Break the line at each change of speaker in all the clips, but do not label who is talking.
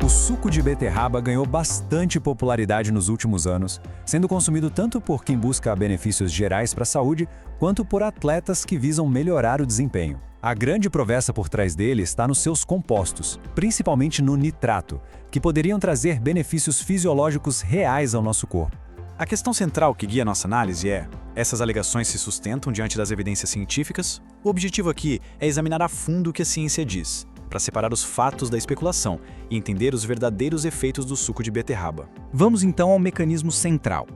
O suco de beterraba ganhou bastante popularidade nos últimos anos, sendo consumido tanto por quem busca benefícios gerais para a saúde, quanto por atletas que visam melhorar o desempenho. A grande promessa por trás dele está nos seus compostos, principalmente no nitrato, que poderiam trazer benefícios fisiológicos reais ao nosso corpo.
A questão central que guia nossa análise é: essas alegações se sustentam diante das evidências científicas? O objetivo aqui é examinar a fundo o que a ciência diz, para separar os fatos da especulação e entender os verdadeiros efeitos do suco de beterraba.
Vamos então ao mecanismo central.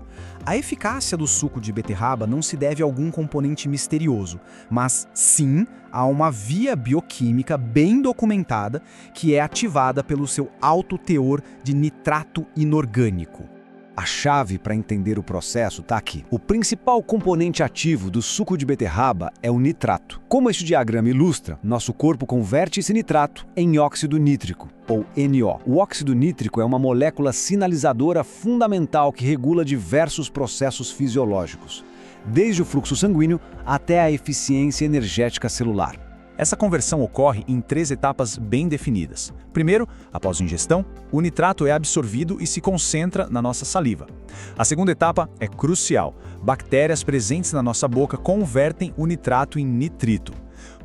A eficácia do suco de beterraba não se deve a algum componente misterioso, mas sim a uma via bioquímica bem documentada que é ativada pelo seu alto teor de nitrato inorgânico.
A chave para entender o processo está aqui. O principal componente ativo do suco de beterraba é o nitrato. Como este diagrama ilustra, nosso corpo converte esse nitrato em óxido nítrico, ou NO. O óxido nítrico é uma molécula sinalizadora fundamental que regula diversos processos fisiológicos, desde o fluxo sanguíneo até a eficiência energética celular.
Essa conversão ocorre em 3 etapas bem definidas. Primeiro, após a ingestão, o nitrato é absorvido e se concentra na nossa saliva. A segunda etapa é crucial. Bactérias presentes na nossa boca convertem o nitrato em nitrito.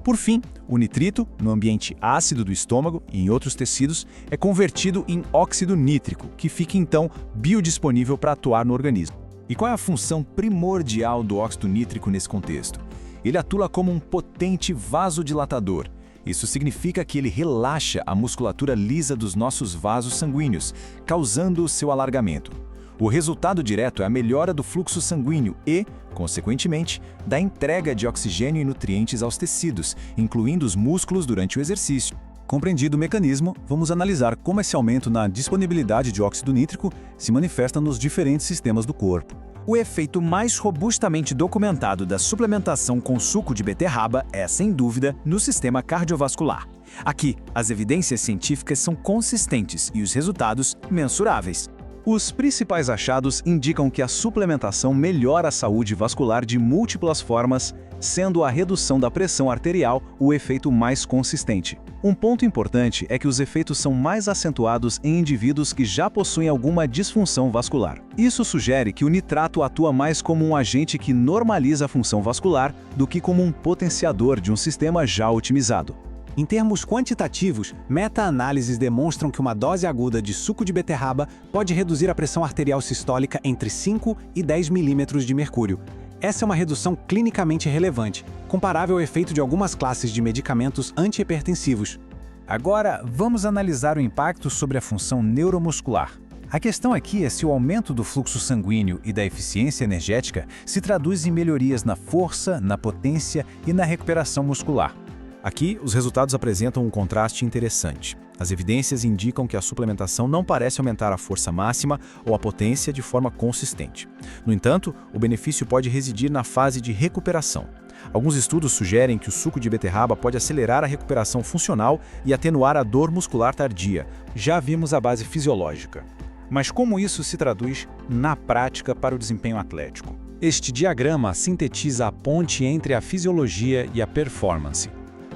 Por fim, o nitrito, no ambiente ácido do estômago e em outros tecidos, é convertido em óxido nítrico, que fica então biodisponível para atuar no organismo. E qual é a função primordial do óxido nítrico nesse contexto? Ele atua como um potente vasodilatador. Isso significa que ele relaxa a musculatura lisa dos nossos vasos sanguíneos, causando o seu alargamento. O resultado direto é a melhora do fluxo sanguíneo e, consequentemente, da entrega de oxigênio e nutrientes aos tecidos, incluindo os músculos durante o exercício.
Compreendido o mecanismo, vamos analisar como esse aumento na disponibilidade de óxido nítrico se manifesta nos diferentes sistemas do corpo.
O efeito mais robustamente documentado da suplementação com suco de beterraba é, sem dúvida, no sistema cardiovascular. Aqui, as evidências científicas são consistentes e os resultados mensuráveis.
Os principais achados indicam que a suplementação melhora a saúde vascular de múltiplas formas, sendo a redução da pressão arterial o efeito mais consistente. Um ponto importante é que os efeitos são mais acentuados em indivíduos que já possuem alguma disfunção vascular. Isso sugere que o nitrato atua mais como um agente que normaliza a função vascular do que como um potenciador de um sistema já otimizado.
Em termos quantitativos, meta-análises demonstram que uma dose aguda de suco de beterraba pode reduzir a pressão arterial sistólica entre 5 e 10 milímetros de mercúrio. Essa é uma redução clinicamente relevante, comparável ao efeito de algumas classes de medicamentos antihipertensivos.
Agora, vamos analisar o impacto sobre a função neuromuscular. A questão aqui é se o aumento do fluxo sanguíneo e da eficiência energética se traduz em melhorias na força, na potência e na recuperação muscular.
Aqui, os resultados apresentam um contraste interessante. As evidências indicam que a suplementação não parece aumentar a força máxima ou a potência de forma consistente. No entanto, o benefício pode residir na fase de recuperação. Alguns estudos sugerem que o suco de beterraba pode acelerar a recuperação funcional e atenuar a dor muscular tardia. Já vimos a base fisiológica. Mas como isso se traduz na prática para o desempenho atlético?
Este diagrama sintetiza a ponte entre a fisiologia e a performance.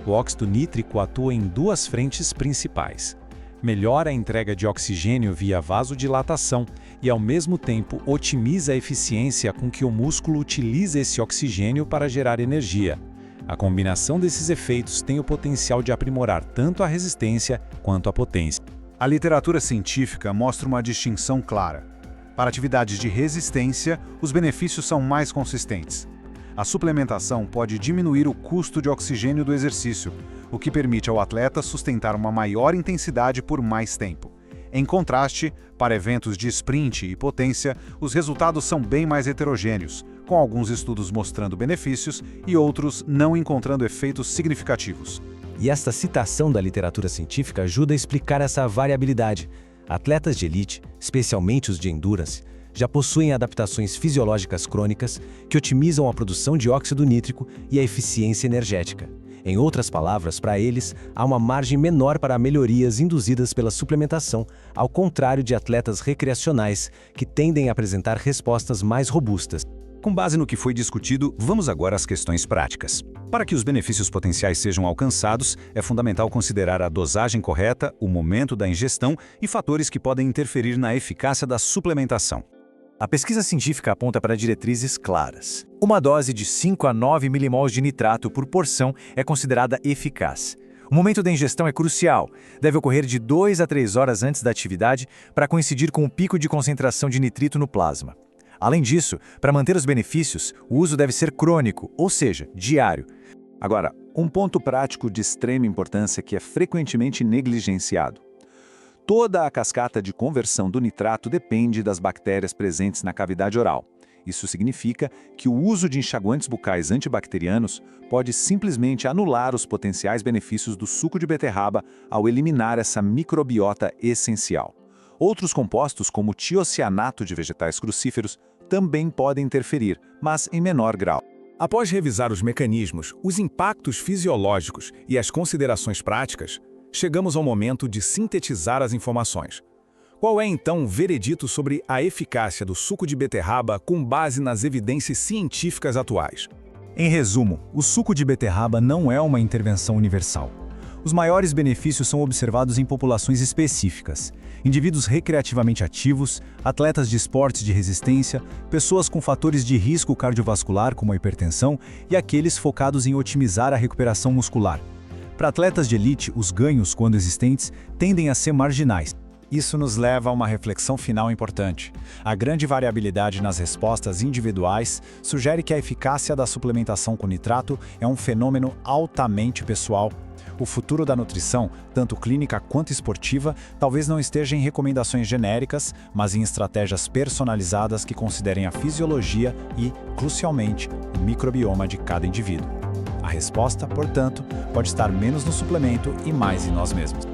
O óxido nítrico atua em 2 frentes principais. Melhora a entrega de oxigênio via vasodilatação e, ao mesmo tempo, otimiza a eficiência com que o músculo utiliza esse oxigênio para gerar energia. A combinação desses efeitos tem o potencial de aprimorar tanto a resistência quanto a potência.
A literatura científica mostra uma distinção clara. Para atividades de resistência, os benefícios são mais consistentes. A suplementação pode diminuir o custo de oxigênio do exercício, o que permite ao atleta sustentar uma maior intensidade por mais tempo. Em contraste, para eventos de sprint e potência, os resultados são bem mais heterogêneos, com alguns estudos mostrando benefícios e outros não encontrando efeitos significativos.
E esta citação da literatura científica ajuda a explicar essa variabilidade. Atletas de elite, especialmente os de endurance, já possuem adaptações fisiológicas crônicas que otimizam a produção de óxido nítrico e a eficiência energética. Em outras palavras, para eles, há uma margem menor para melhorias induzidas pela suplementação, ao contrário de atletas recreacionais, que tendem a apresentar respostas mais robustas.
Com base no que foi discutido, vamos agora às questões práticas. Para que os benefícios potenciais sejam alcançados, é fundamental considerar a dosagem correta, o momento da ingestão e fatores que podem interferir na eficácia da suplementação.
A pesquisa científica aponta para diretrizes claras. Uma dose de 5 a 9 milimols de nitrato por porção é considerada eficaz. O momento da ingestão é crucial. Deve ocorrer de 2 a 3 horas antes da atividade para coincidir com o pico de concentração de nitrito no plasma. Além disso, para manter os benefícios, o uso deve ser crônico, ou seja, diário.
Agora, um ponto prático de extrema importância que é frequentemente negligenciado. Toda a cascata de conversão do nitrato depende das bactérias presentes na cavidade oral. Isso significa que o uso de enxaguantes bucais antibacterianos pode simplesmente anular os potenciais benefícios do suco de beterraba ao eliminar essa microbiota essencial. Outros compostos, como o tiocianato de vegetais crucíferos, também podem interferir, mas em menor grau.
Após revisar os mecanismos, os impactos fisiológicos e as considerações práticas, chegamos ao momento de sintetizar as informações. Qual é então o veredito sobre a eficácia do suco de beterraba com base nas evidências científicas atuais?
Em resumo, o suco de beterraba não é uma intervenção universal. Os maiores benefícios são observados em populações específicas, indivíduos recreativamente ativos, atletas de esportes de resistência, pessoas com fatores de risco cardiovascular como a hipertensão e aqueles focados em otimizar a recuperação muscular. Para atletas de elite, os ganhos, quando existentes, tendem a ser marginais.
Isso nos leva a uma reflexão final importante. A grande variabilidade nas respostas individuais sugere que a eficácia da suplementação com nitrato é um fenômeno altamente pessoal. O futuro da nutrição, tanto clínica quanto esportiva, talvez não esteja em recomendações genéricas, mas em estratégias personalizadas que considerem a fisiologia e, crucialmente, o microbioma de cada indivíduo. A resposta, portanto, pode estar menos no suplemento e mais em nós mesmos.